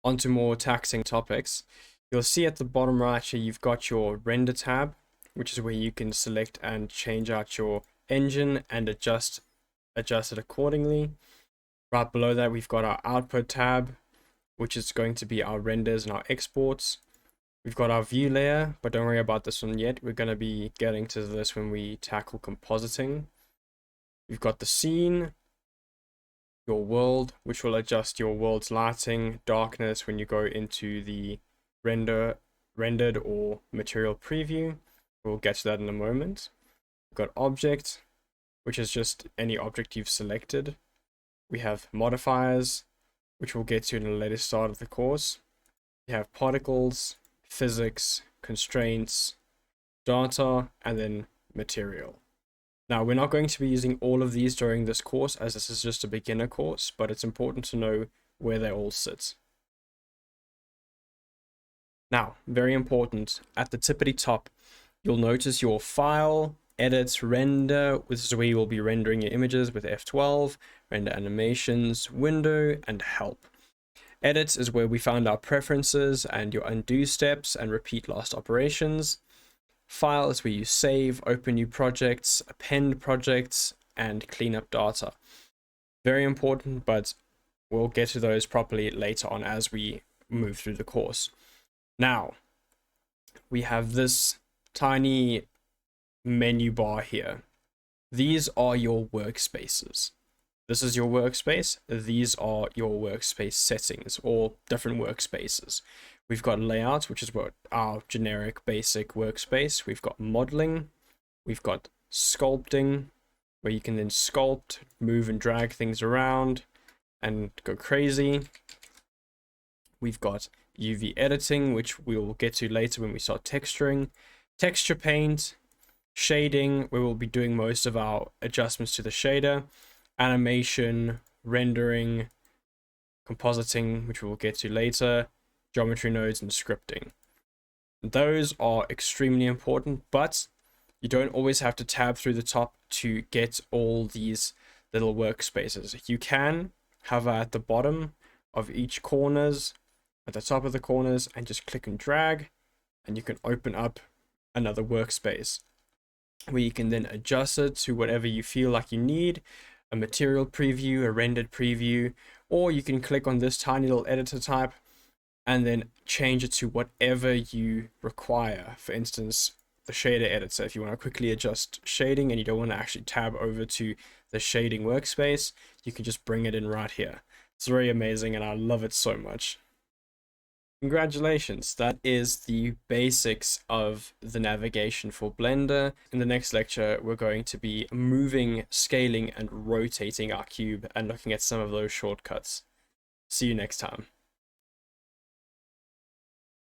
onto more taxing topics, you'll see at the bottom right here, you've got your render tab, which is where you can select and change out your engine and adjust it accordingly. Right below that, we've got our output tab, which is going to be our renders and our exports. We've got our view layer, but don't worry about this one yet. We're going to be getting to this when we tackle compositing. We've got the scene, your world, which will adjust your world's lighting, darkness when you go into the rendered or material preview. We'll get to that in a moment. We've got object, which is just any object you've selected. We have modifiers, which we'll get to in the later start of the course. We have particles, physics, constraints, data, and then material. Now, we're not going to be using all of these during this course, as this is just a beginner course, but it's important to know where they all sit. Now, very important, at the tippity top, you'll notice your file, edit, render. This is where you will be rendering your images with F12, render animations, window, and help. Edit is where we found our preferences and your undo steps and repeat last operations. File is where you save, open new projects, append projects, and clean up data. Very important, but we'll get to those properly later on as we move through the course. Now, we have this tiny menu bar here. These are your workspaces. This is your workspace. These are your workspace settings, or different workspaces. We've got layout, which is what our generic basic workspace. We've got modeling. We've got sculpting, where you can then sculpt, move and drag things around and go crazy. We've got UV editing, which we'll get to later when we start texturing. Texture paint, shading, where we'll be doing most of our adjustments to the shader. Animation, rendering, compositing, which we'll get to later. Geometry nodes, and scripting. Those are extremely important, but you don't always have to tab through the top to get all these little workspaces. You can hover at the bottom of each corners, at the top of the corners, and just click and drag, and you can open up another workspace where you can then adjust it to whatever you feel like you need. A material preview, a rendered preview, or you can click on this tiny little editor type and then change it to whatever you require. For instance, the shader editor, if you want to quickly adjust shading and you don't want to actually tab over to the shading workspace, you can just bring it in right here. It's very amazing and I love it so much. Congratulations, that is the basics of the navigation for Blender. In the next lecture, we're going to be moving, scaling, and rotating our cube and looking at some of those shortcuts. See you next time.